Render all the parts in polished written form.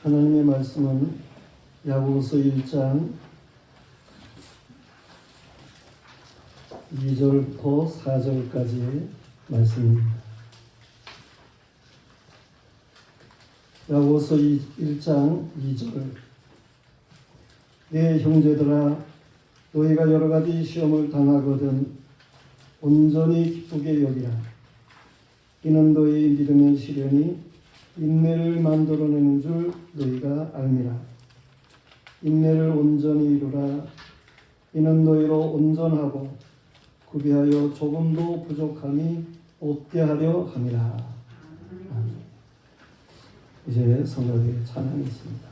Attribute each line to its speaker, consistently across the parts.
Speaker 1: 하나님의 말씀은 야고보서 1장 2절부터 4절까지의 말씀입니다. 야고보서 1장 2절. 내 형제들아, 너희가 여러 가지 시험을 당하거든 온전히 기쁘게 여기라. 이는 너희 믿음의 시련이 인내를 만들어내는 줄 너희가 알미라. 인내를 온전히 이루라. 이는 너희로 온전하고 구비하여 조금도 부족함이 없게 하려 함이라. 이제 성경의 찬양이 있습니다.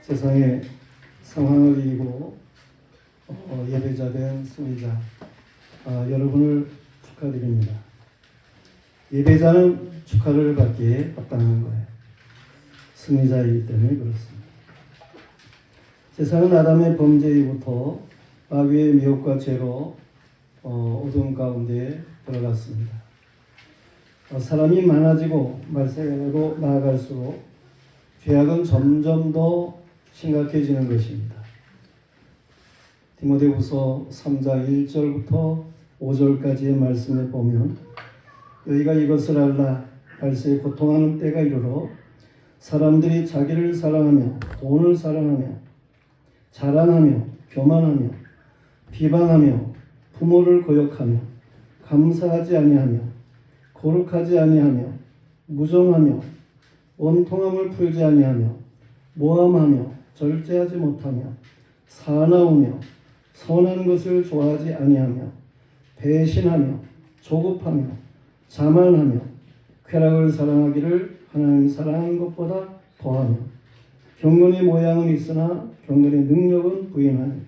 Speaker 1: 세상의 상황을 이기고 예배자 된 승리자 여러분을 축하드립니다. 예배자는 축하를 받기에 합당한 거예요. 승리자이기 때문에 그렇습니다. 세상은 아담의 범죄 이후부터 마귀의 미혹과 죄로 어두움 가운데 들어갔습니다. 사람이 많아지고 말세로 나아갈수록 죄악은 점점 더 심각해지는 것입니다. 디모데후서 3장 1절부터 5절까지의 말씀에 보면 너희가 이것을 알라. 말세에 고통하는 때가 이르러 사람들이 자기를 사랑하며 돈을 사랑하며 자랑하며 교만하며 비방하며 부모를 거역하며 감사하지 아니하며 거룩하지 아니하며 무정하며 원통함을 풀지 아니하며 모함하며 절제하지 못하며 사나우며 선한 것을 좋아하지 아니하며 배신하며 조급하며 자만하며 쾌락을 사랑하기를 하나님 사랑하는 것보다 더하며 경건의 모양은 있으나 경건의 능력은 부인하니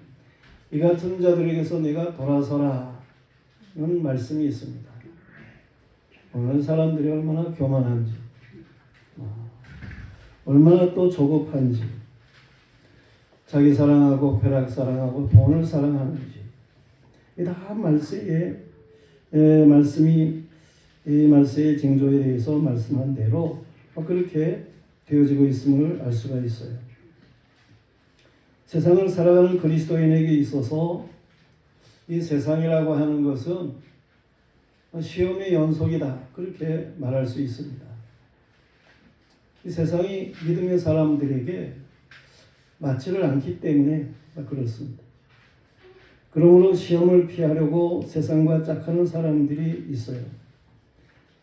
Speaker 1: 이 같은 자들에게서 내가 돌아서라 는 말씀이 있습니다. 어느 사람들이 얼마나 교만한지 얼마나 또 조급한지 자기 사랑하고 쾌락 사랑하고 돈을 사랑하는지 이 다 말세의 말씀이 이 말세의 징조에 대해서 말씀한 대로 그렇게 되어지고 있음을 알 수가 있어요. 세상을 살아가는 그리스도인에게 있어서 이 세상이라고 하는 것은 시험의 연속이다 그렇게 말할 수 있습니다. 이 세상이 믿음의 사람들에게 맞지를 않기 때문에 그렇습니다. 그러므로 시험을 피하려고 세상과 짝하는 사람들이 있어요.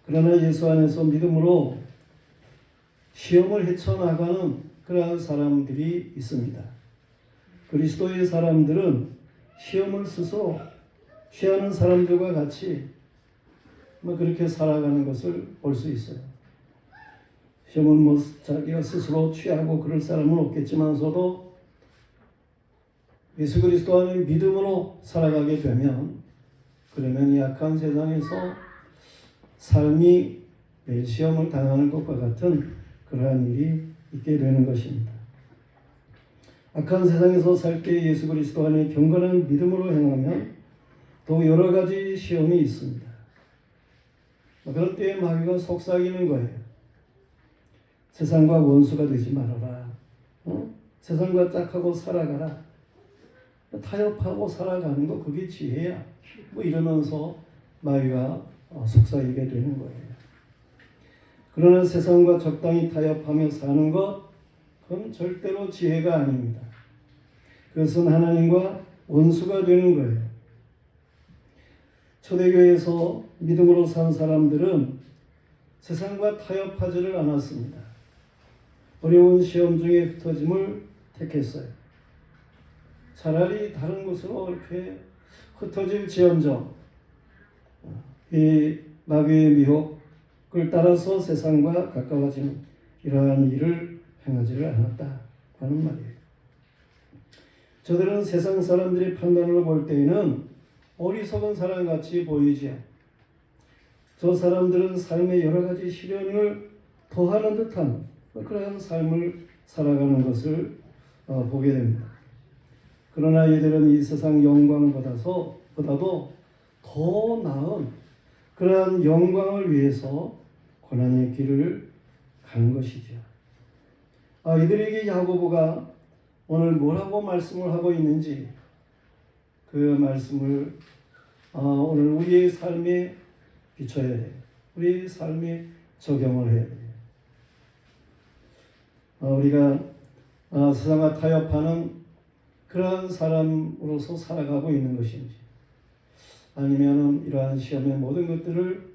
Speaker 1: 그러나 예수 안에서 믿음으로 시험을 헤쳐나가는 그러한 사람들이 있습니다. 그리스도의 사람들은 시험을 스스로 취하는 사람들과 같이 그렇게 살아가는 것을 볼 수 있어요. 시험은 자기가 스스로 취하고 그럴 사람은 없겠지만서도 예수 그리스도 안에 믿음으로 살아가게 되면 그러면 이 악한 세상에서 삶이 매일 시험을 당하는 것과 같은 그러한 일이 있게 되는 것입니다. 악한 세상에서 살 때 예수 그리스도 안에 경건한 믿음으로 행하면 또 여러 가지 시험이 있습니다. 그럴 때 마귀가 속삭이는 거예요. 세상과 원수가 되지 말아라. 세상과 짝하고 살아가라. 타협하고 살아가는 거 그게 지혜야. 이러면서 마귀가 속삭이게 되는 거예요. 그러나 세상과 적당히 타협하며 사는 것 그건 절대로 지혜가 아닙니다. 그것은 하나님과 원수가 되는 거예요. 초대교회에서 믿음으로 산 사람들은 세상과 타협하지를 않았습니다. 어려운 시험 중에 흩어짐을 택했어요. 차라리 다른 곳으로 이렇게 흩어질지언정 이 마귀의 미혹을 따라서 세상과 가까워지는 이러한 일을 행하지를 않았다 하는 말이에요. 저들은 세상 사람들의 판단으로 볼 때에는 어리석은 사람같이 보이지요. 저 사람들은 삶의 여러 가지 시련을 더하는 듯한 그런 삶을 살아가는 것을 보게 됩니다. 그러나 이들은 이 세상 영광보다도 더 나은 그러한 영광을 위해서 고난의 길을 가는 것이죠. 이들에게 야고보가 오늘 뭐라고 말씀을 하고 있는지 그 말씀을 오늘 우리의 삶에 비춰야 돼요. 우리의 삶에 적용을 해야 돼요. 우리가 세상과 타협하는 그러한 사람으로서 살아가고 있는 것인지 아니면 이러한 시험의 모든 것들을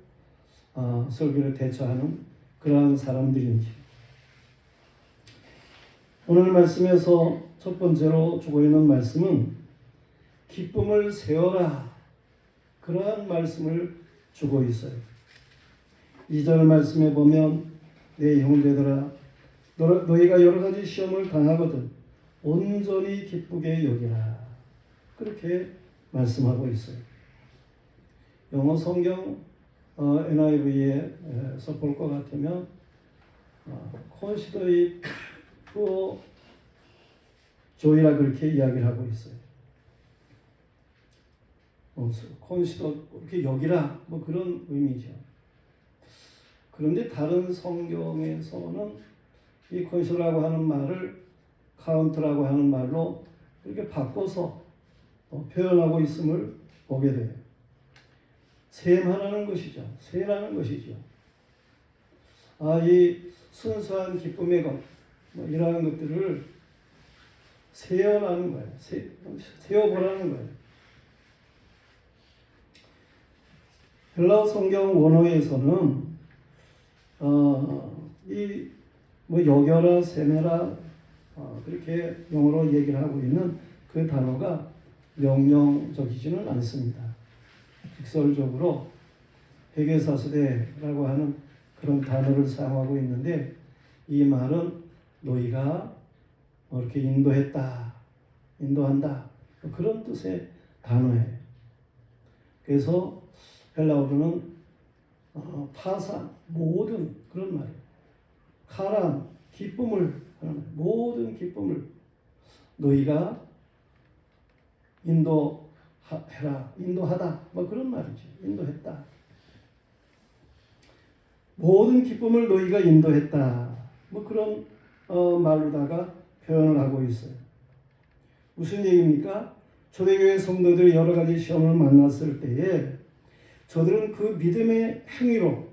Speaker 1: 설교를 대처하는 그러한 사람들인지 오늘 말씀에서 첫 번째로 주고 있는 말씀은 기쁨을 세워라 그러한 말씀을 주고 있어요. 2절 말씀에 보면 내 형제들아 너희가 여러 가지 시험을 당하거든 온전히 기쁘게 여기라. 그렇게 말씀하고 있어요. 영어 성경 NIV에서 볼 것 같으면 consider it joy라 그렇게 이야기를 하고 있어요. consider 그렇게 여기라 뭐 그런 의미죠. 그런데 다른 성경에서는 이 consider라고 하는 말을 count라고 하는 말로 이렇게 바꿔서 표현하고 있음을 보게 돼요. 셈하라는 것이죠. 세라는 것이죠. 이 순수한 기쁨의 것, 이러한 것들을 세어라는 거예요. 세어보라는 거예요. 헬라어 성경 원어에서는 여겨라, 세메라 그렇게 영어로 얘기를 하고 있는 그 단어가 명령적이지는 않습니다. 직설적으로 회개사스대라고 하는 그런 단어를 사용하고 있는데 이 말은 너희가 이렇게 인도한다 그런 뜻의 단어예요. 그래서 헬라어로는 파산 모든 그런 말이에요. 카란 기쁨을 모든 기쁨을 너희가 인도하다 그런 말이죠. 인도했다. 모든 기쁨을 너희가 인도했다. 그런 말로다가 표현을 하고 있어요. 무슨 얘기입니까? 초대교회 성도들이 여러 가지 시험을 만났을 때에 저들은 그 믿음의 행위로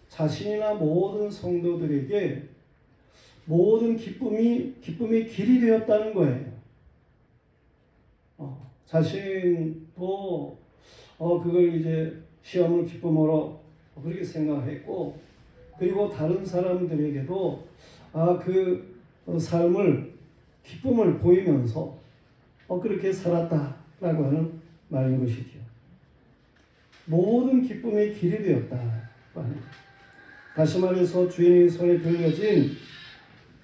Speaker 1: 자신이나 모든 성도들에게 모든 기쁨의 길이 되었다는 거예요. 자신도 그걸 이제 시험을 기쁨으로 그렇게 생각했고, 그리고 다른 사람들에게도 그 삶을 기쁨을 보이면서 그렇게 살았다라고 하는 말인 것이죠. 모든 기쁨의 길이 되었다. 다시 말해서 주인의 손에 들려진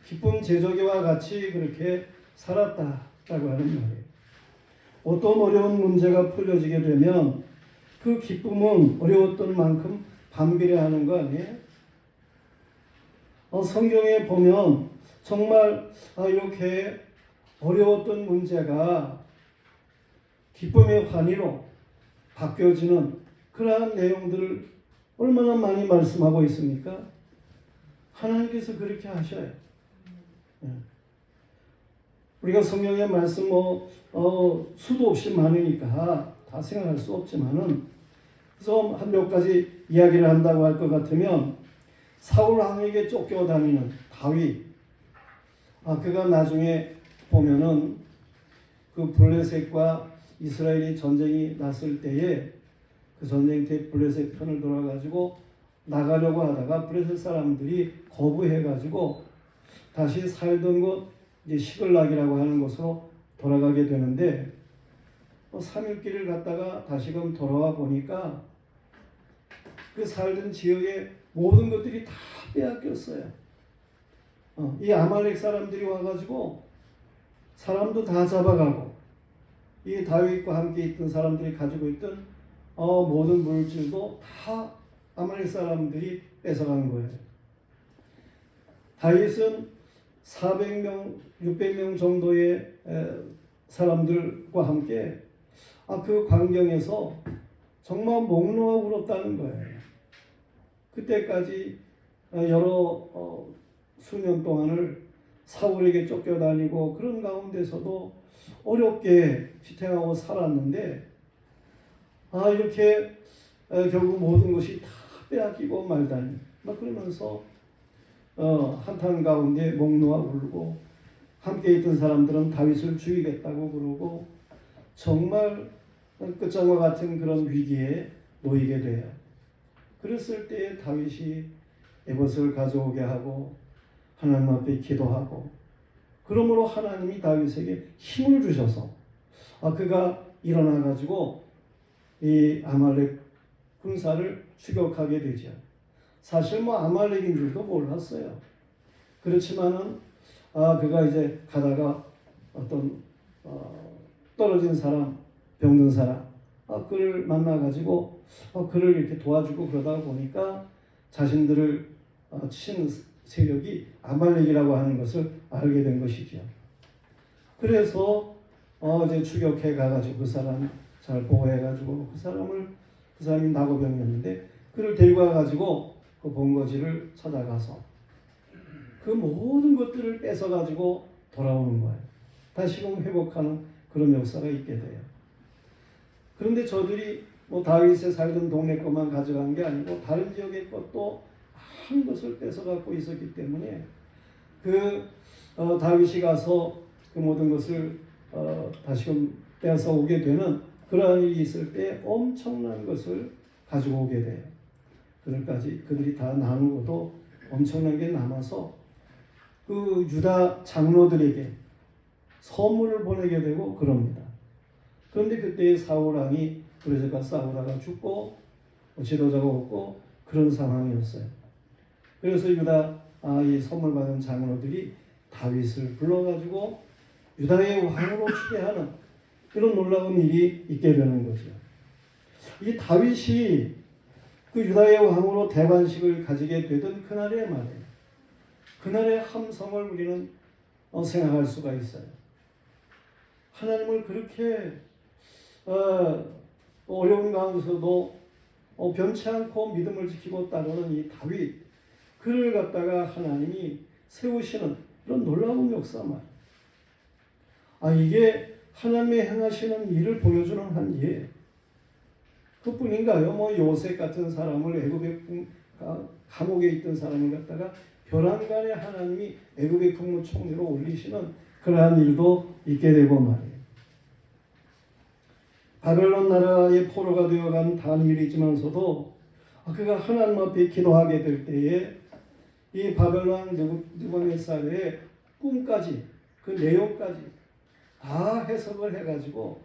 Speaker 1: 기쁨 제조기와 같이 그렇게 살았다라고 하는 말이에요. 어떤 어려운 문제가 풀려지게 되면 그 기쁨은 어려웠던 만큼 반비례하는 거 아니에요? 성경에 보면 정말 이렇게 어려웠던 문제가 기쁨의 환희로 바뀌어지는 그러한 내용들을 얼마나 많이 말씀하고 있습니까? 하나님께서 그렇게 하셔요. 우리가 성경의 말씀 수도 없이 많으니까 다 생각할 수 없지만은 그래서 한 몇 가지 이야기를 한다고 할 것 같으면 사울 왕에게 쫓겨다니는 다윗, 그가 나중에 보면은 그 블레셋과 이스라엘이 전쟁이 났을 때에 그 전쟁 때 블레셋 편을 돌아가지고 나가려고 하다가 블레셋 사람들이 거부해가지고 다시 살던 곳 이제 시글락이라고 하는 곳으로 돌아가게 되는데 3일 길을 갔다가 다시금 돌아와 보니까 그 살던 지역의 모든 것들이 다 빼앗겼어요. 이 아말렉 사람들이 와가지고 사람도 다 잡아가고 이 다윗과 함께 있던 사람들이 가지고 있던 모든 물질도 다 아말렉 사람들이 뺏어간 거예요. 다윗은 400명, 600명 정도의 사람들과 함께 그 광경에서 정말 목 놓아 울었다는 거예요. 그때까지 여러 수년 동안을 사울에게 쫓겨다니고 그런 가운데서도 어렵게 지탱하고 살았는데 이렇게 결국 모든 것이 다 빼앗기고 말다니 그러면서 한탄 가운데 목 놓아 울고 함께 있던 사람들은 다윗을 죽이겠다고 그러고 정말 끝장과 같은 그런 위기에 놓이게 돼요. 그랬을 때 다윗이 에봇을 가져오게 하고 하나님 앞에 기도하고 그러므로 하나님이 다윗에게 힘을 주셔서 그가 일어나 가지고 이 아말렉 군사를 추격하게 되죠. 사실 아말렉인 줄도 몰랐어요. 그렇지만은 그가 이제 가다가 어떤 떨어진 사람, 병든 사람, 그를 만나가지고 그를 이렇게 도와주고 그러다 보니까 자신들을 친 세력이 아말렉이라고 하는 것을 알게 된 것이죠. 그래서 이제 추격해 가가지고 그 사람 잘 보호해가지고 그 사람이 나고병이었는데 그를 데리고 가가지고 그 본거지를 찾아가서 그 모든 것들을 뺏어가지고 돌아오는 거예요. 다시금 회복하는 그런 역사가 있게 돼요. 그런데 저들이 다윗에 살던 동네 것만 가져간 게 아니고 다른 지역의 것도 한 것을 뺏어갖고 있었기 때문에 다윗이 가서 그 모든 것을 다시금 뺏어오게 되는 그러한 일이 있을 때 엄청난 것을 가지고 오게 돼요. 그들이 다 나누고도 엄청난 게 남아서 그 유다 장로들에게 선물을 보내게 되고 그럽니다. 그런데 그때 사울 왕이 그래서 싸우다가 죽고 지도자가 없고 그런 상황이었어요. 그래서 이 선물 받은 장로들이 다윗을 불러가지고 유다의 왕으로 추대하는 그런 놀라운 일이 있게 되는 거죠. 이 다윗이 그 유다의 왕으로 대관식을 가지게 되던 그날의 말이에요. 그날의 함성을 우리는 생각할 수가 있어요. 하나님을 그렇게 어려운 가운데서도 변치 않고 믿음을 지키고 따르는 이 다윗, 그를 갖다가 하나님이 세우시는 그런 놀라운 역사 말이에요. 이게 하나님의 행하시는 일을 보여주는 한 일. 그뿐인가요? 요셉 같은 사람을 애굽의 감옥에 있던 사람을 갖다가 벼랑간에 하나님이 애굽의 국무총리로 올리시는 그러한 일도 있게 되고 말이에요. 바벨론 나라의 포로가 되어간 다니엘이지만서도 그가 하나님 앞에 기도하게 될 때에 이 바벨론 느부갓네살의 꿈까지 그 내용까지 다 해석을 해가지고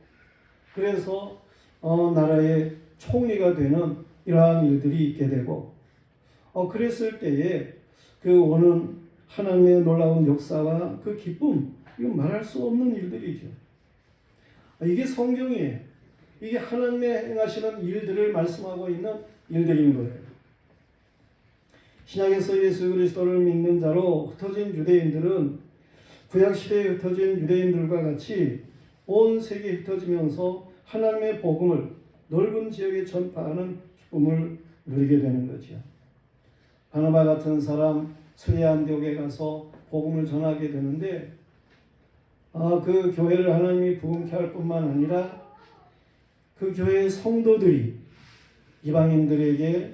Speaker 1: 그래서 나라의 총리가 되는 이러한 일들이 있게 되고 그랬을 때에 그 오는 하나님의 놀라운 역사와 그 기쁨, 이건 말할 수 없는 일들이죠. 이게 성경이에요. 이게 하나님의 행하시는 일들을 말씀하고 있는 일들인 거예요. 신약에서 예수 그리스도를 믿는 자로 흩어진 유대인들은 구약시대에 흩어진 유대인들과 같이 온 세계에 흩어지면서 하나님의 복음을 넓은 지역에 전파하는 기쁨을 누리게 되는 거죠. 바나바 같은 사람 수레 안디옥에 가서 복음을 전하게 되는데 그 교회를 하나님이 부흥케 할 뿐만 아니라 그 교회의 성도들이 이방인들에게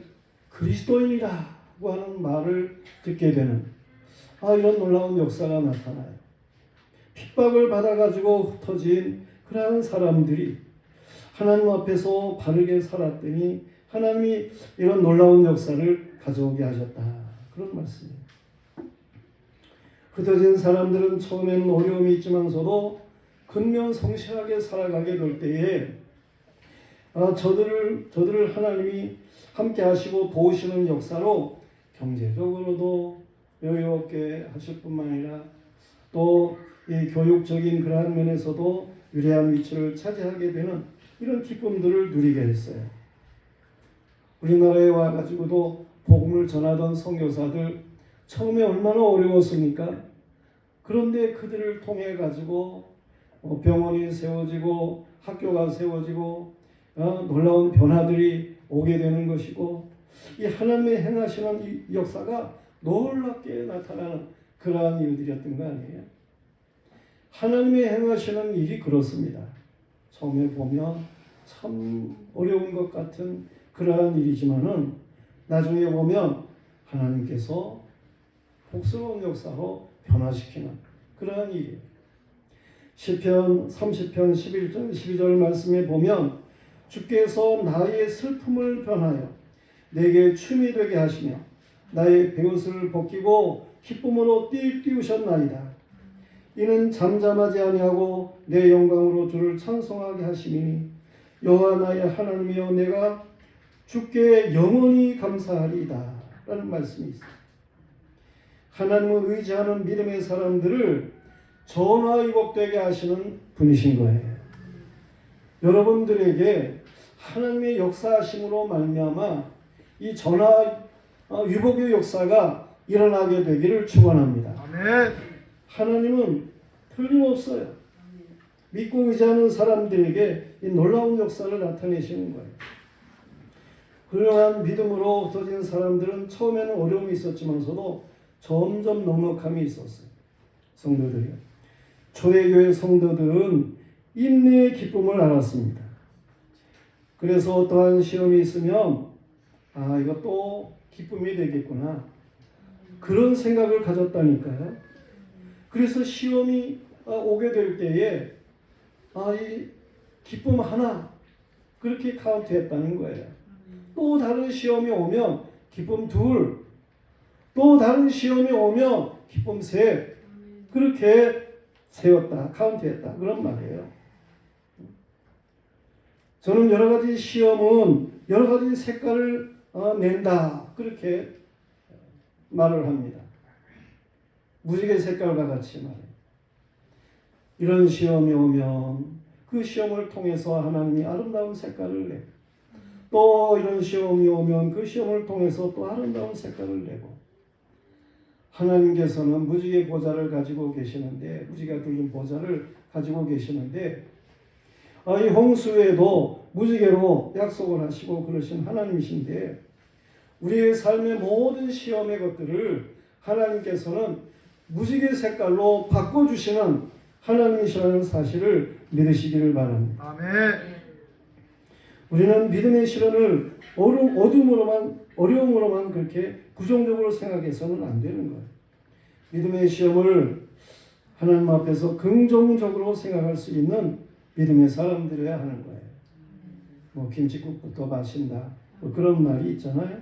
Speaker 1: 그리스도인이라고 하는 말을 듣게 되는 이런 놀라운 역사가 나타나요. 핍박을 받아가지고 흩어진 그러한 사람들이 하나님 앞에서 바르게 살았더니 하나님이 이런 놀라운 역사를 가져오게 하셨다. 그런 말씀이에요. 흩어진 사람들은 처음에는 어려움이 있지만서도 근면 성실하게 살아가게 될 때에 저들을 하나님이 함께 하시고 도우시는 역사로 경제적으로도 여유롭게 하실 뿐만 아니라 또 이 교육적인 그러한 면에서도 유리한 위치를 차지하게 되는 이런 기쁨들을 누리게 했어요. 우리나라에 와가지고도 복음을 전하던 선교사들 처음에 얼마나 어려웠습니까? 그런데 그들을 통해 가지고 병원이 세워지고 학교가 세워지고 놀라운 변화들이 오게 되는 것이고 이 하나님의 행하시는 이 역사가 놀랍게 나타나는 그러한 일들이었던 거 아니에요? 하나님의 행하시는 일이 그렇습니다. 처음에 보면 참 어려운 것 같은 그러한 일이지만은 나중에 보면 하나님께서 복스러운 역사로 변화시키는 그러한 일이에요. 시편 30편 11절 12절 말씀에 보면 주께서 나의 슬픔을 변하여 내게 춤이 되게 하시며 나의 베옷을 벗기고 기쁨으로 띄우셨나이다. 이는 잠잠하지 아니하고 내 영광으로 주를 찬송하게 하시니 여호와 나의 하나님이여 내가 주께 영원히 감사하리이다 라는 말씀이 있습니다. 하나님을 의지하는 믿음의 사람들을 전화위복되게 하시는 분이신 거예요. 여러분들에게 하나님의 역사하심으로 말미암아 이 전화위복의 역사가 일어나게 되기를 축원합니다.
Speaker 2: 아멘.
Speaker 1: 하나님은 틀림없어요. 믿고 의지하는 사람들에게 이 놀라운 역사를 나타내시는 거예요. 훌륭한 믿음으로 없어진 사람들은 처음에는 어려움이 있었지만서도 점점 넉넉함이 있었어요. 성도들이요. 초대교회 성도들은 인내의 기쁨을 알았습니다. 그래서 어떠한 시험이 있으면 이거 또 기쁨이 되겠구나. 그런 생각을 가졌다니까요. 그래서 시험이 오게 될 때에 이 기쁨 하나 그렇게 카운트했다는 거예요. 또 다른 시험이 오면 기쁨 둘, 또 다른 시험이 오면 기쁨 셋, 그렇게 세웠다, 카운트했다 그런 말이에요. 저는 여러 가지 시험은 여러 가지 색깔을 낸다 그렇게 말을 합니다. 무지개 색깔과 같이 말해요. 이런 시험이 오면 그 시험을 통해서 하나님이 아름다운 색깔을 내고, 또 이런 시험이 오면 그 시험을 통해서 또 아름다운 색깔을 내고, 하나님께서는 무지개 보좌를 가지고 계시는데, 무지개가 들린 보좌를 가지고 계시는데, 이 홍수에도 무지개로 약속을 하시고 그러신 하나님이신데, 우리의 삶의 모든 시험의 것들을 하나님께서는 무지개 색깔로 바꿔주시는 하나님이시라는 사실을 믿으시기를 바랍니다.
Speaker 2: 아멘.
Speaker 1: 우리는 믿음의 시련을 어려움으로만 그렇게 부정적으로 생각해서는 안 되는 거예요. 믿음의 시험을 하나님 앞에서 긍정적으로 생각할 수 있는 믿음의 사람들이어야 하는 거예요. 김치국부터 마신다, 그런 말이 있잖아요.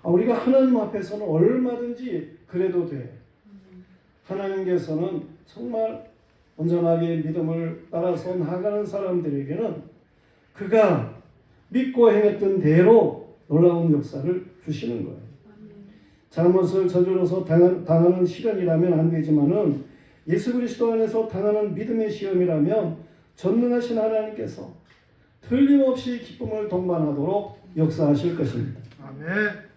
Speaker 1: 우리가 하나님 앞에서는 얼마든지 그래도 돼. 하나님께서는 정말 온전하게 믿음을 따라서 나아가는 사람들에게는 그가 믿고 행했던 대로 놀라운 역사를 주시는 거예요. 잘못을 저질러서 당하는 시련이라면 안 되지만은 예수 그리스도 안에서 당하는 믿음의 시험이라면 전능하신 하나님께서 틀림없이 기쁨을 동반하도록 역사하실 것입니다.
Speaker 2: 아멘.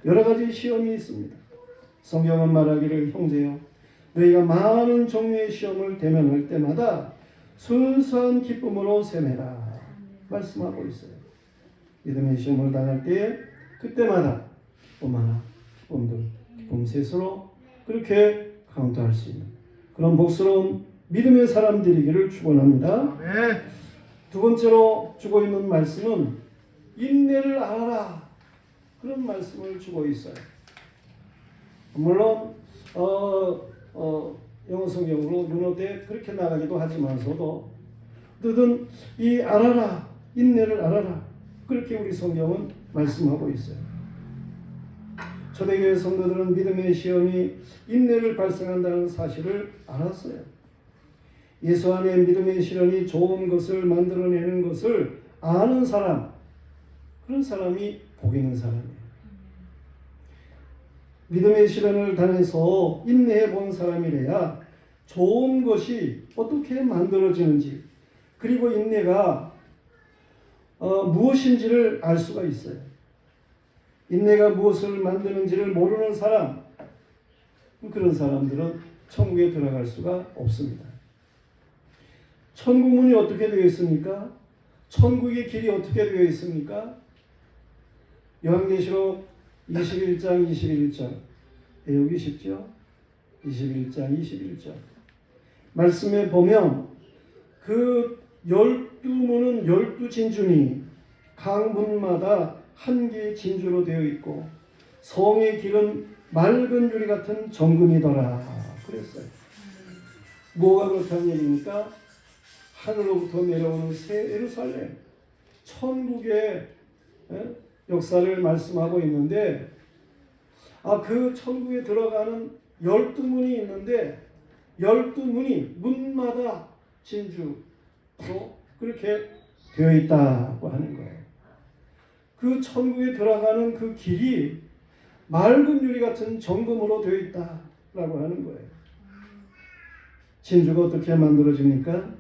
Speaker 1: 여러 가지 시험이 있습니다. 성경은 말하기를 형제여 너희가 많은 종류의 시험을 대면할 때마다 순수한 기쁨으로 세매라 말씀하고 있어요. 믿음의 시험을 당할 때에 그때마다 기쁨 하나, 기쁨 둘, 기쁨 셋으로 그렇게 카운트할 수 있는 그런 복스러운 믿음의 사람들이기를 축원합니다.
Speaker 2: 아멘.
Speaker 1: 두 번째로 주고 있는 말씀은 인내를 알아라 그런 말씀을 주고 있어요. 물론 영어 성경으로 눈어대 그렇게 나가기도 하지만서도 뜻은 이 알아라, 인내를 알아라 그렇게 우리 성경은 말씀하고 있어요. 초대교회 성도들은 믿음의 시험이 인내를 발생한다는 사실을 알았어요. 예수 안에 믿음의 시련이 좋은 것을 만들어내는 것을 아는 사람, 그런 사람이 복 있는 사람이에요. 믿음의 시련을 당해서 인내해 본 사람이래야 좋은 것이 어떻게 만들어지는지, 그리고 인내가 무엇인지를 알 수가 있어요. 인내가 무엇을 만드는지를 모르는 사람, 그런 사람들은 천국에 들어갈 수가 없습니다. 천국 문이 어떻게 되어 있습니까? 천국의 길이 어떻게 되어 있습니까? 요한계시록 21장 21절 외우기 쉽죠? 21장 21절 말씀에 보면 그 12문은 12진주니 각 문마다 한 개의 진주로 되어 있고 성의 길은 맑은 유리 같은 정금이더라 그랬어요. 뭐가 그렇다는 얘기입니까? 하늘로부터 내려오는 새 예루살렘, 천국의 역사를 말씀하고 있는데, 그 천국에 들어가는 12문이 있는데 12문이 문마다 진주로 그렇게 되어 있다고 하는 거예요. 그 천국에 들어가는 그 길이 맑은 유리 같은 정금으로 되어 있다. 라고 하는 거예요. 진주가 어떻게 만들어집니까?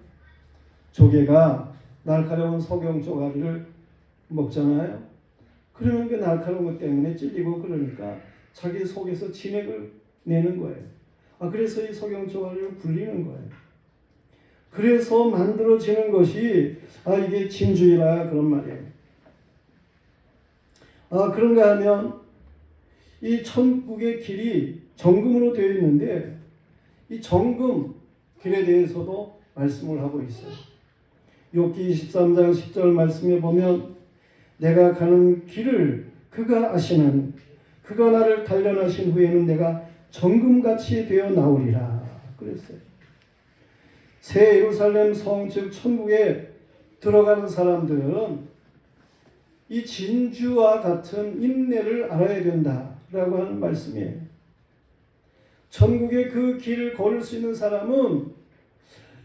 Speaker 1: 조개가 날카로운 석영 쪼가리를 먹잖아요. 그러면 그 날카로운 것 때문에 찔리고 그러니까 자기 속에서 진액을 내는 거예요. 그래서 이 석영 쪼가리를 굴리는 거예요. 그래서 만들어지는 것이 이게 진주이라 그런 말이에요. 그런가 하면 이 천국의 길이 정금으로 되어 있는데 이 정금 길에 대해서도 말씀을 하고 있어요. 욥기 23장 10절 말씀에 보면 내가 가는 길을 그가 아시나니 그가 나를 단련하신 후에는 내가 정금같이 되어 나오리라 그랬어요. 새 예루살렘 성 즉 천국에 들어가는 사람들은 이 진주와 같은 인내를 알아야 된다라고 하는 말씀이에요. 천국의 그 길을 걸을 수 있는 사람은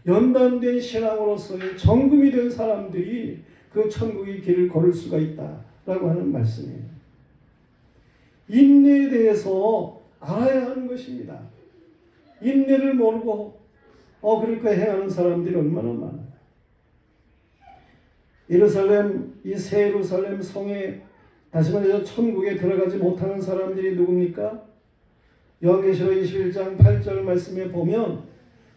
Speaker 1: 연단된 신앙으로서의 정금이 된 사람들이 그 천국의 길을 걸을 수가 있다라고 하는 말씀이에요. 인내에 대해서 알아야 하는 것입니다. 인내를 모르고 그렇게 행하는 사람들이 얼마나 많아요. 예루살렘, 이 새 예루살렘 성에 다시 말해서 천국에 들어가지 못하는 사람들이 누굽니까? 요한계시록 21장 8절 말씀에 보면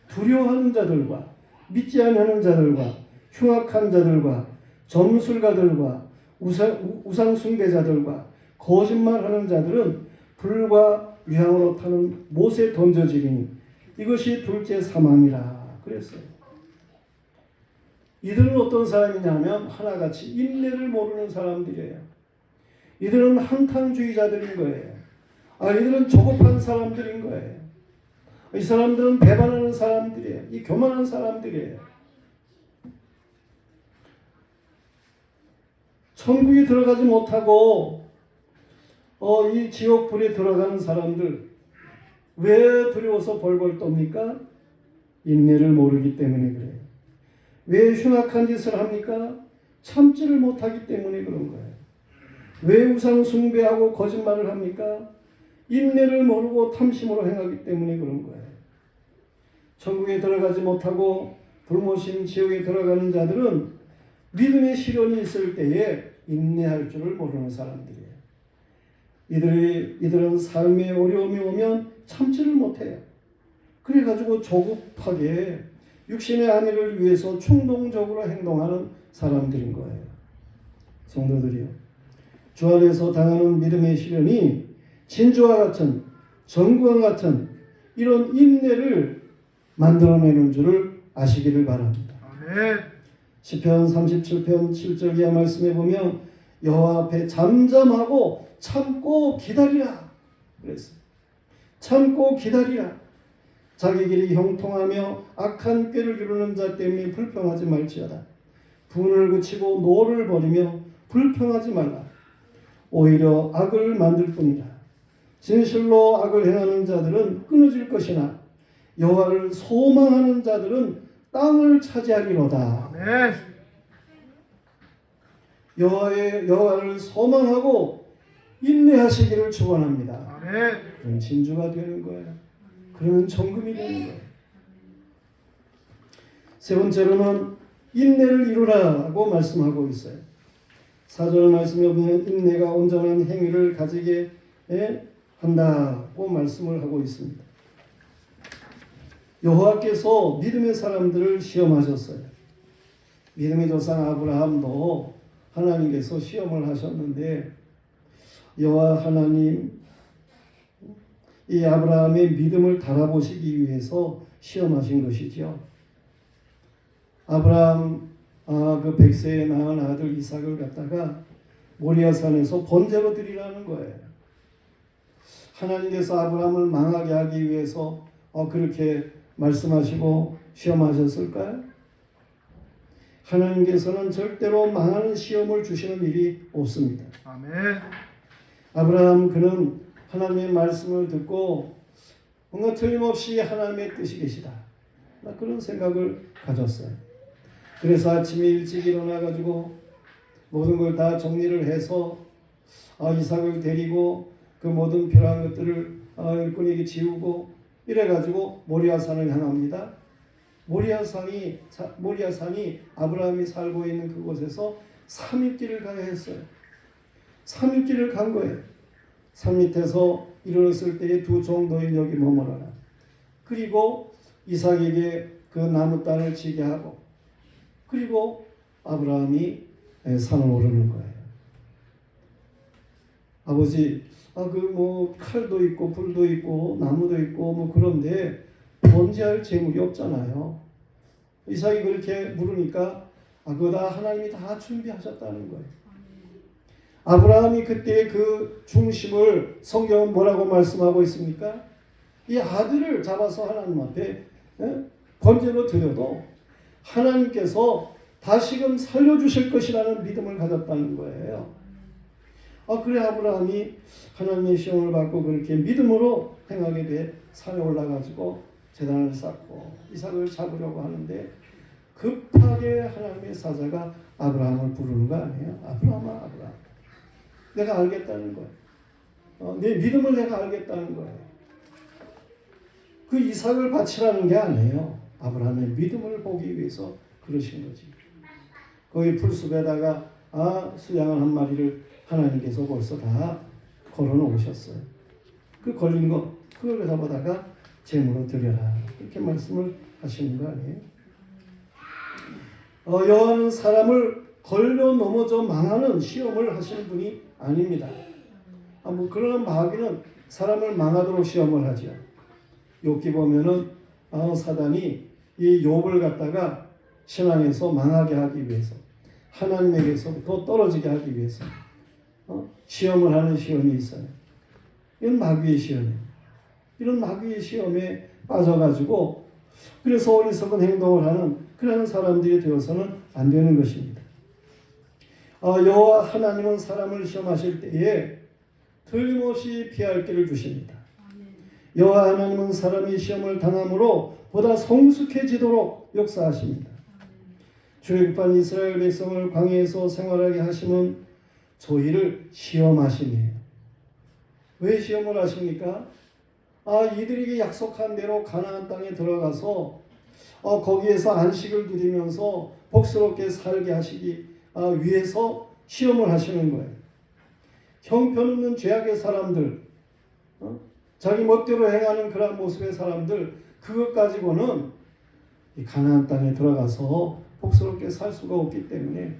Speaker 1: 두려워하는 자들과 믿지 않는 자들과 흉악한 자들과 점술가들과 우상 숭배자들과 거짓말하는 자들은 불과 유황으로 타는 못에 던져지리니 이것이 둘째 사망이라 그랬어요. 이들은 어떤 사람이냐면 하나같이 인내를 모르는 사람들이에요. 이들은 한탕주의자들인 거예요. 이들은 조급한 사람들인 거예요. 이 사람들은 배반하는 사람들이에요. 이 교만한 사람들이에요. 천국에 들어가지 못하고 이 지옥불에 들어가는 사람들 왜 두려워서 벌벌 떱니까? 인내를 모르기 때문에 그래요. 왜 흉악한 짓을 합니까? 참지를 못하기 때문에 그런 거예요. 왜 우상 숭배하고 거짓말을 합니까? 인내를 모르고 탐심으로 행하기 때문에 그런 거예요. 천국에 들어가지 못하고 불모신 지옥에 들어가는 자들은 믿음의 시련이 있을 때에 인내할 줄을 모르는 사람들이에요. 이들은 삶의 어려움이 오면 참지를 못해요. 그래가지고 조급하게 육신의 안위를 위해서 충동적으로 행동하는 사람들인 거예요. 성도들이요. 주 안에서 당하는 믿음의 시련이 진주와 같은 정금과 같은 이런 인내를 만들어내는 줄을 아시기를 바랍니다. 아멘. 시편 37편 7절 이하 말씀에 보면 여호와 앞에 잠잠하고 참고 기다리라 그랬어요. 참고 기다리라. 자기 길이 형통하며 악한 꾀를 이루는 자 때문에 불평하지 말지어다. 분을 그치고 노를 버리며 불평하지 말라. 오히려 악을 만들 뿐이다. 진실로 악을 행하는 자들은 끊어질 것이나 여호와를 소망하는 자들은 땅을 차지하리로다. 네. 여호와를 소망하고 인내하시기를 축원합니다. 네. 진주가 되는 거예요. 그러면 정금이 되는 거예요. 세 번째로는 인내를 이루라고 말씀하고 있어요. 4절 말씀에 보면 인내가 온전한 행위를 가지게 한다고 말씀을 하고 있습니다. 여호와께서 믿음의 사람들을 시험하셨어요. 믿음의 조상 아브라함도 하나님께서 시험을 하셨는데 여호와 하나님 이 아브라함의 믿음을 달아보시기 위해서 시험하신 것이죠. 아브라함 그 100세에 낳은 아들 이삭을 갖다가 모리아산에서 번제로 드리라는 거예요. 하나님께서 아브라함을 망하게 하기 위해서 그렇게 말씀하시고 시험하셨을까요? 하나님께서는 절대로 망하는 시험을 주시는 일이 없습니다. 아멘. 아브라함 그는 하나님의 말씀을 듣고 뭔가 틀림없이 하나님의 뜻이 계시다. 그런 생각을 가졌어요. 그래서 아침에 일찍 일어나가지고 모든 걸 다 정리를 해서 이삭을 데리고 그 모든 필요한 것들을 일꾼에게 지우고 이래가지고 모리아산을 향합니다. 모리아산이 아브라함이 살고 있는 그곳에서 3일길을 가야 했어요. 3일길을 간 거예요. 산 밑에서 이르렀을 때에 두 종노인 여기 머물러라. 그리고 이삭에게 그 나무 땅을 지게 하고, 그리고 아브라함이 산을 오르는 거예요. 아버지, 칼도 있고 불도 있고 나무도 있고 그런데 번제할 재물이 없잖아요. 이삭이 그렇게 물으니까 그거 다 하나님이 다 준비하셨다는 거예요. 아브라함이 그때 그 중심을 성경은 뭐라고 말씀하고 있습니까? 이 아들을 잡아서 하나님 앞에 번제로 드려도 하나님께서 다시금 살려주실 것이라는 믿음을 가졌다는 거예요. 그래 아브라함이 하나님의 시험을 받고 그렇게 믿음으로 행하게 돼 산에 올라가지고 제단을 쌓고 이삭을 잡으려고 하는데 급하게 하나님의 사자가 아브라함을 부르는 거 아니에요? 아브라함아, 아브라함. 내가 알겠다는 거예요. 내 믿음을 내가 알겠다는 거예요. 그 이삭을 바치라는 게 아니에요. 아브라함의 믿음을 보기 위해서 그러신 거지. 거기 풀숲에다가 수양을 한 마리를 하나님께서 벌써 다 걸어 놓으셨어요. 그 걸린 거 그걸 잡아다가 제물로 드려라. 그렇게 말씀을 하시는 거 아니에요? 여호와는 사람을 걸려 넘어져 망하는 시험을 하시는 분이 아닙니다. 그러나 마귀는 사람을 망하도록 시험을 하죠. 욥기 보면은 사단이 이 욥을 갖다가 신앙에서 망하게 하기 위해서, 하나님에게서부터 떨어지게 하기 위해서 시험을 하는 시험이 있어요. 이건 마귀의 시험이에요. 이런 마귀의 시험에 빠져가지고 그래서 어리석은 행동을 하는 그런 사람들이 되어서는 안 되는 것입니다. 여호와 하나님은 사람을 시험하실 때에 틀림없이 피할 길을 주십니다. 여호와 하나님은 사람이 시험을 당함으로 보다 성숙해지도록 역사하십니다. 출애굽한 이스라엘 백성을 광야에서 생활하게 하심은 저희를 시험하심이에요. 왜 시험을 하십니까? 이들에게 약속한 대로 가나안 땅에 들어가서 거기에서 안식을 누리면서 복스럽게 살게 하시기 위해서 시험을 하시는 거예요. 형편없는 죄악의 사람들, 자기 멋대로 행하는 그런 모습의 사람들, 그것 가지고는 이 가나안 땅에 들어가서 복스럽게 살 수가 없기 때문에,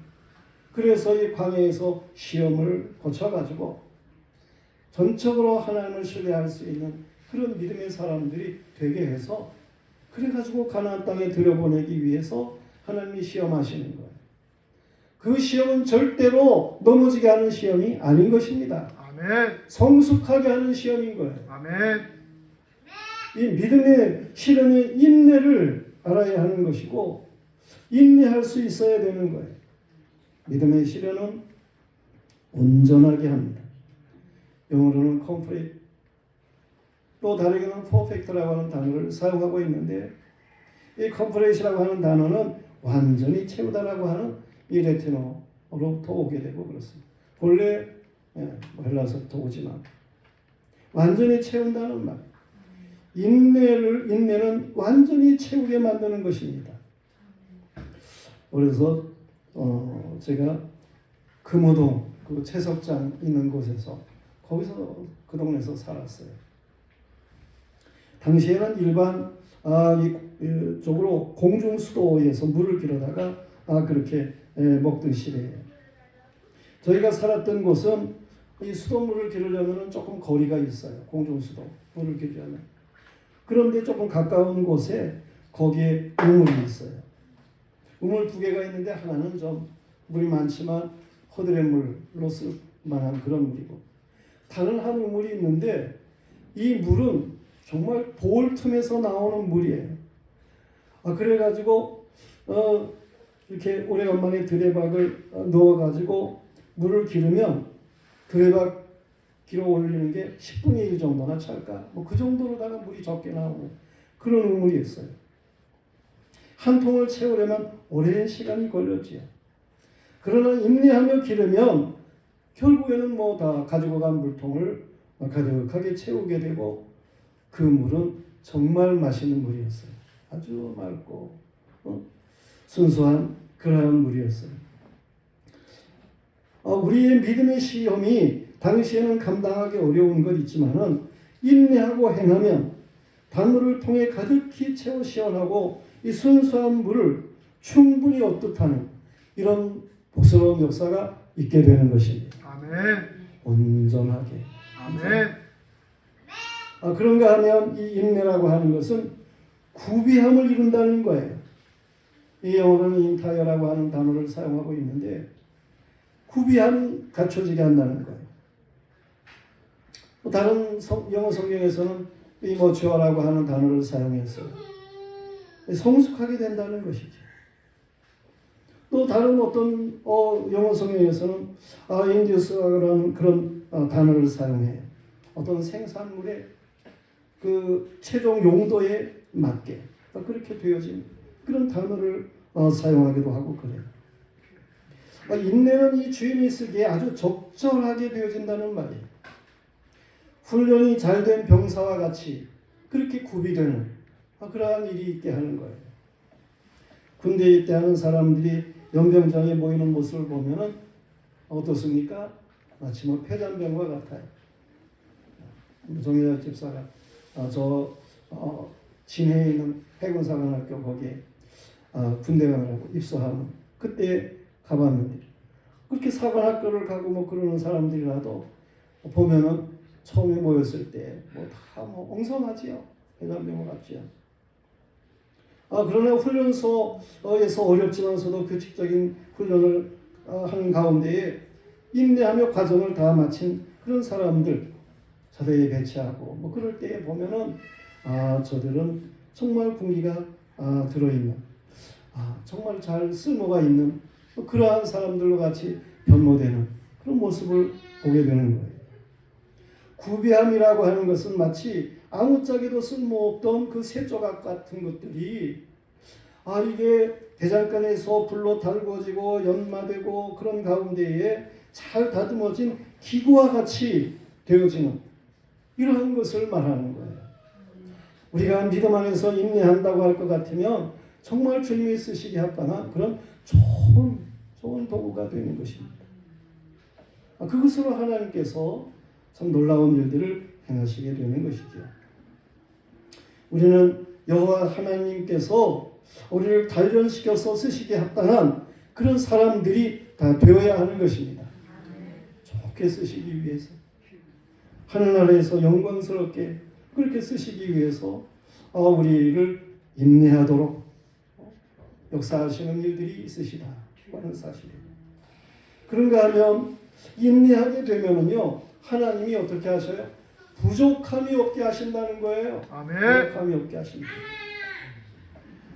Speaker 1: 그래서 이 광야에서 시험을 거쳐가지고 전적으로 하나님을 신뢰할 수 있는 그런 믿음의 사람들이 되게 해서, 그래가지고 가나안 땅에 들여보내기 위해서 하나님이 시험하시는 거예요. 그 시험은 절대로 넘어지게 하는 시험이 아닌 것입니다.
Speaker 2: 아멘.
Speaker 1: 성숙하게 하는 시험인 거예요.
Speaker 2: 아멘.
Speaker 1: 이 믿음의 시련의 인내를 알아야 하는 것이고, 인내할 수 있어야 되는 거예요. 믿음의 시련은 온전하게 합니다. 영어로는 complete, 또 다르게는 perfect라고 하는 단어를 사용하고 있는데, 이 complete라고 하는 단어는 완전히 채우다라고 하는 이 라틴어로부터 오게 되고 그렇습니다. 본래 헬라서부터 오지만 완전히 채운다는 말, 인내는 완전히 채우게 만드는 것입니다. 그래서 제가 금호동 그 채석장 있는 곳에서 거기서 그 동네에서 살았어요. 당시에는 일반 이쪽으로 공중수도에서 물을 길어다가 그렇게 먹던 시대예요. 저희가 살았던 곳은 이 수돗물을 기르려면 조금 거리가 있어요. 공중수도 물을 기르려면. 그런데 조금 가까운 곳에 거기에 우물이 있어요. 우물 두 개가 있는데 하나는 좀 물이 많지만 허드렛물로 쓸 만한 그런 물이고, 다른 한 우물이 있는데 이 물은 정말 돌 틈에서 나오는 물이에요. 그래가지고 이렇게 오래간만에 드레박을 넣어가지고 물을 기르면 드레박 기로 올리는 게 10분의 1 정도나 찰까? 그 정도로다가 물이 적게 나오는 그런 우물이 있어요. 한 통을 채우려면 오랜 시간이 걸렸지요. 그러나 인내하며 기르면 결국에는 다 가지고 간 물통을 가득하게 채우게 되고, 그 물은 정말 맛있는 물이었어요. 아주 맑고 순수한 그러한 물이었어요. 우리의 믿음의 시험이 당시에는 감당하기 어려운 것 있지만은 인내하고 행하면 단물을 통해 가득히 채워 시원하고 이 순수한 물을 충분히 얻듯하는 이런 복스러운 역사가 있게 되는 것입니다.
Speaker 2: 아멘.
Speaker 1: 온전하게.
Speaker 2: 아멘.
Speaker 1: 그런가 하면 이 인내라고 하는 것은 구비함을 이룬다는 거예요. 이 영어로는 인타이어라고 하는 단어를 사용하고 있는데 구비함이 갖춰지게 한다는 거예요. 다른 영어 성경에서는 이 머추어라고 하는 단어를 사용했어요. 성숙하게 된다는 것이죠. 또 다른 어떤 영어 성경에서는 인듀스라는 그런 단어를 사용해요. 어떤 생산물의 그 최종 용도에 맞게 그렇게 되어진 그런 단어를 사용하기도 하고 그래요. 인내는 이 주인이 쓰기에 아주 적절하게 되어진다는 말이에요. 훈련이 잘된 병사와 같이 그렇게 구비되는 그러한 일이 있게 하는 거예요. 군대에 있다는 사람들이 연병장에 모이는 모습을 보면은 어떻습니까? 마치 폐잔병과 같아요. 정의학 집사가 진해에 있는 해군사관학교 거기에 군대 가라고 입소하는 그때 가봤는데 그렇게 사관학교를 가고 그러는 사람들이라도 보면은 처음에 모였을 때 다 엉성하지요. 해잔병 같지요. 그러나 훈련소에서 어렵지만서도 규칙적인 훈련을 하는 가운데에 인내하며 과정을 다 마친 그런 사람들 자대에 배치하고 그럴 때에 보면은 저들은 정말 군기가 들어있는 정말 잘 쓸모가 있는 그러한 사람들과 같이 변모되는 그런 모습을 보게 되는 거예요. 구비함이라고 하는 것은 마치 아무짝에도 쓸모없던 그 쇠조각 같은 것들이 이게 대장간에서 불로 달궈지고 연마되고 그런 가운데에 잘 다듬어진 기구와 같이 되어지는 이러한 것을 말하는 거예요. 우리가 믿음 안에서 인내한다고 할 것 같으면 정말 주님이 쓰시기 합당한 그런 좋은 도구가 되는 것입니다. 그것으로 하나님께서 참 놀라운 일들을 행하시게 되는 것이죠. 우리는 여호와 하나님께서 우리를 단련시켜서 쓰시기에 합당한 그런 사람들이 다 되어야 하는 것입니다. 좋게 쓰시기 위해서 하늘나라에서 영광스럽게 그렇게 쓰시기 위해서 우리를 인내하도록 역사하시는 일들이 있으시다 하는 사실입니다. 그런가 하면 인내하게 되면은요 하나님이 어떻게 하셔요? 부족함이 없게 하신다는 거예요.
Speaker 2: 아멘.
Speaker 1: 부족함이 없게 하십니다.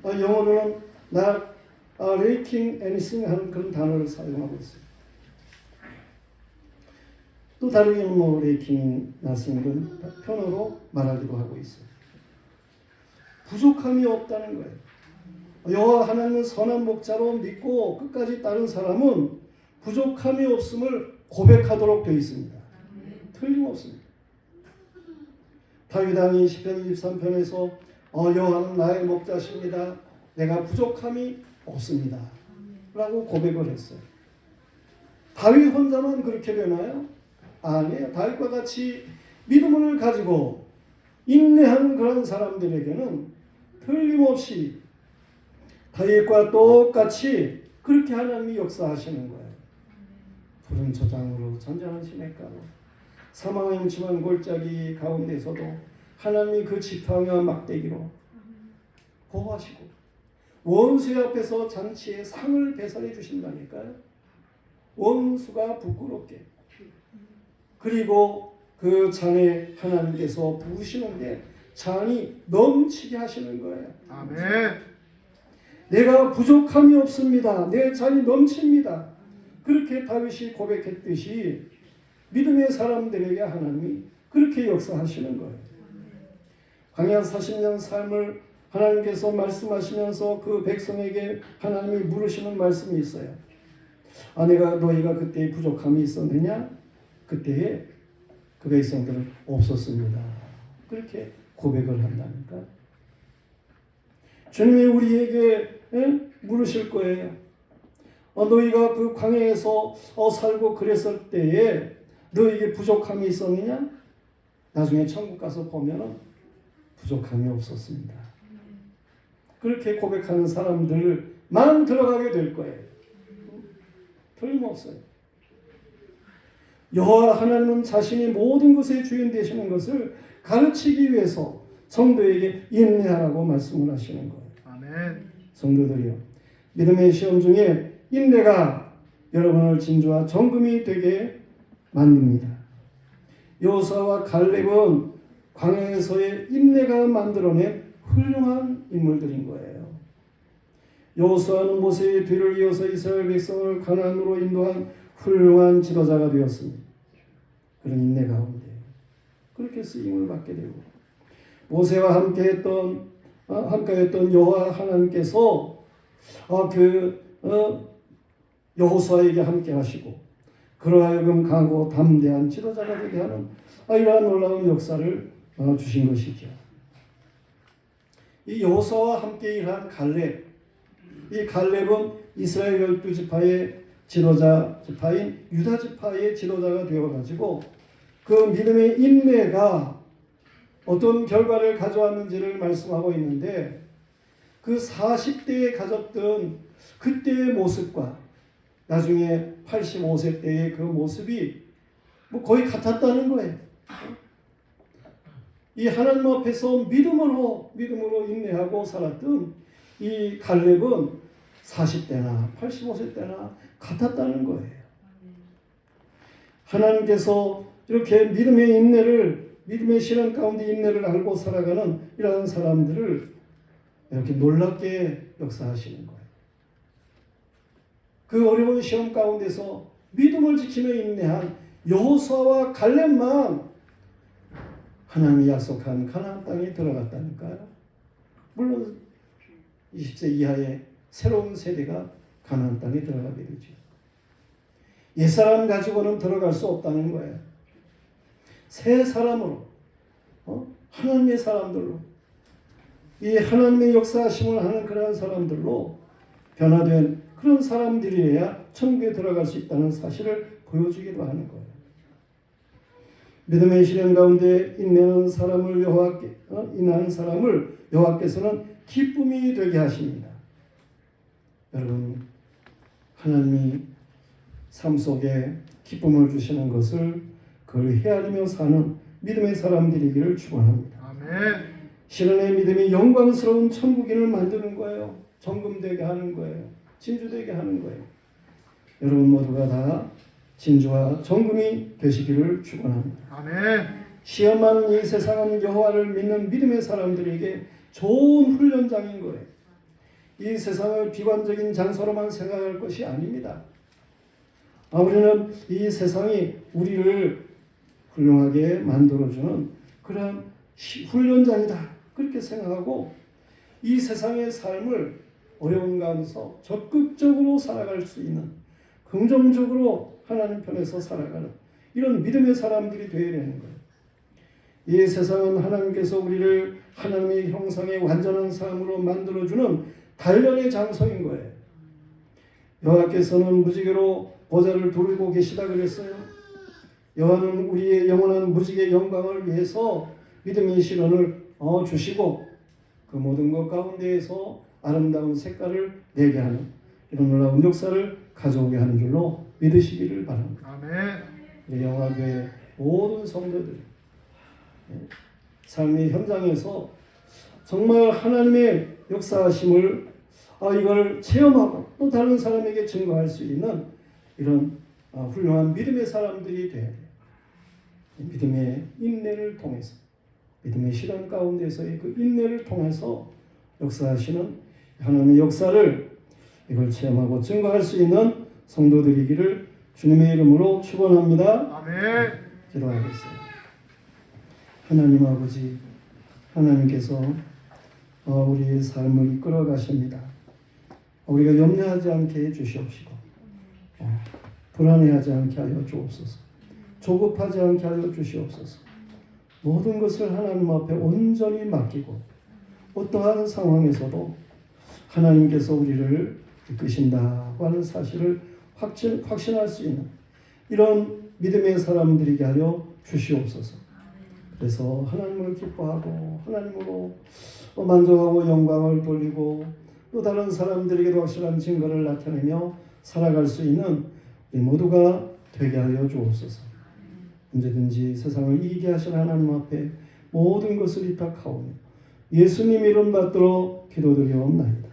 Speaker 1: 영어로는 lacking anything 하는 그런 단어를 사용하고 있어요. 또 다르게 lacking nothing은 편어로 말하기도 하고 있어요. 부족함이 없다는 거예요. 여호와 하나님은 선한 목자로 믿고 끝까지 따른 사람은 부족함이 없음을 고백하도록 되어 있습니다. 틀림없습니다. 다윗 왕이 시편 23편에서 여호와는 나의 목자십니다. 내가 부족함이 없습니다. 라고 고백을 했어요. 다윗 혼자만 그렇게 되나요? 아니에요. 다윗과 같이 믿음을 가지고 인내하는 그런 사람들에게는 틀림없이 다윗과 똑같이 그렇게 하나님이 역사하시는 거예요. 푸른 초장으로 전전한 시냇가로 사망의 음침한 골짜기 가운데서도 하나님이 그 지팡이와 막대기로 보호하시고 원수 앞에서 잔치에 상을 배설해 주신다니까요. 원수가 부끄럽게 그리고 그 잔에 하나님께서 부으시는데 잔이 넘치게 하시는 거예요.
Speaker 2: 아멘.
Speaker 1: 내가 부족함이 없습니다. 내 잔이 넘칩니다. 그렇게 다윗이 고백했듯이 믿음의 사람들에게 하나님이 그렇게 역사하시는 거예요. 광야 40년 삶을 하나님께서 말씀하시면서 그 백성에게 하나님이 물으시는 말씀이 있어요. 너희가 그때 부족함이 있었느냐? 그때에 그 백성들은 없었습니다. 그렇게 고백을 한다니까. 주님이 우리에게 물으실 거예요. 너희가 그 광야에서 살고 그랬을 때에 너희에게 부족함이 있었느냐? 나중에 천국 가서 보면은 부족함이 없었습니다. 그렇게 고백하는 사람들만 들어가게 될 거예요. 틀림없어요. 여호와 하나님은 자신이 모든 것의 주인 되시는 것을 가르치기 위해서 성도에게 인내하라고 말씀을 하시는 거예요.
Speaker 2: 아멘.
Speaker 1: 성도들이요, 믿음의 시험 중에 인내가 여러분을 진주와 정금이 되게 만듭니다. 여호수아와 갈렙은 광야에서의 인내가 만들어낸 훌륭한 인물들인 거예요. 여호수아는 모세의 뒤를 이어서 이스라엘 백성을 가나안으로 인도한 훌륭한 지도자가 되었습니다. 그런 인내 가운데 그렇게 쓰임을 받게 되고, 모세와 함께했던 여호와 하나님께서 여호수아에게 함께 하시고 그로 하여금 강하고 담대한 지도자가 되게 하는 이러한 놀라운 역사를 주신 것이죠. 이 여호수아와 함께 일한 갈렙, 이 갈렙은 이스라엘 12지파의 지도자 지파인 유다 지파의 지도자가 되어가지고 그 믿음의 인내가 어떤 결과를 가져왔는지를 말씀하고 있는데, 그 40대에 가졌던 그때의 모습과 나중에 85세 때의 그 모습이 거의 같았다는 거예요. 이 하나님 앞에서 믿음으로 인내하고 살았던 이 갈렙은 40대나 85세 때나 같았다는 거예요. 하나님께서 이렇게 믿음의 시련 가운데 인내를 알고 살아가는 이러한 사람들을 이렇게 놀랍게 역사하시는 거예요. 그 어려운 시험 가운데서 믿음을 지키며 인내한 여호수아와 갈렙만 하나님이 약속한 가나안 땅에 들어갔다니까요. 물론 20세 이하의 새로운 세대가 가나안 땅에 들어가게 되죠. 옛사람 가지고는 들어갈 수 없다는 거예요. 새 사람으로, 하나님의 사람들로, 이 하나님의 역사하심을 하는 그러한 사람들로 변화된 그런 사람들이어야 천국에 들어갈 수 있다는 사실을 보여주기도 하는 거예요. 믿음의 시련 가운데 인내하는 사람을 여호와께서는 기쁨이 되게 하십니다. 여러분, 하나님이 삶 속에 기쁨을 주시는 것을 그걸 헤아리며 사는 믿음의 사람들이기를 축원합니다.
Speaker 2: 아멘.
Speaker 1: 시련의 믿음이 영광스러운 천국인을 만드는 거예요. 정금되게 하는 거예요. 진주되게 하는 거예요. 여러분 모두가 다 진주와 정금이 되시기를 축원합니다.
Speaker 2: 아멘.
Speaker 1: 시험 많은 이 세상은 여호와를 믿는 믿음의 사람들에게 좋은 훈련장인 거예요. 이 세상을 비관적인 장소로만 생각할 것이 아닙니다. 우리는 이 세상이 우리를 훌륭하게 만들어주는 그런 훈련장이다, 그렇게 생각하고 이 세상의 삶을 어려운 가운데서 적극적으로 살아갈 수 있는, 긍정적으로 하나님 편에서 살아가는 이런 믿음의 사람들이 되어야 되는 거예요. 이 세상은 하나님께서 우리를 하나님의 형상의 완전한 삶으로 만들어주는 단련의 장소인 거예요. 여호와께서는 무지개로 보좌를 두르고 계시다 그랬어요. 여호와는 우리의 영원한 무지개 영광을 위해서 믿음의 시련을 주시고 그 모든 것 가운데에서 아름다운 색깔을 내게 하는 이런 놀라운 역사를 가져오게 하는 줄로 믿으시기를 바랍니다.
Speaker 2: 아멘.
Speaker 1: 영화교회 모든 성도들 삶의 현장에서 정말 하나님의 역사하심을 이걸 체험하고 또 다른 사람에게 증거할 수 있는 이런 훌륭한 믿음의 사람들이 돼야 돼요. 믿음의 인내를 통해서, 믿음의 시련 가운데서의 그 인내를 통해서 역사하시는 하나님의 역사를 이걸 체험하고 증거할 수 있는 성도들이기를 주님의 이름으로 축원합니다.
Speaker 2: 아멘.
Speaker 1: 기도하겠습니다. 하나님 아버지, 하나님께서 우리의 삶을 이끌어 가십니다. 우리가 염려하지 않게 해주시옵시고 불안해하지 않게 하여 주옵소서. 조급하지 않게 하여 주시옵소서. 모든 것을 하나님 앞에 온전히 맡기고 어떠한 상황에서도 하나님께서 우리를 이끄신다고 하는 사실을 확신할 수 있는 이런 믿음의 사람들에게 하여 주시옵소서. 그래서 하나님을 기뻐하고 하나님으로 만족하고 영광을 돌리고 또 다른 사람들에게도 확실한 증거를 나타내며 살아갈 수 있는 우리 모두가 되게 하여 주옵소서. 언제든지 세상을 이기게 하신 하나님 앞에 모든 것을 위탁하오며 예수님 이름 받들어 기도드리옵나이다.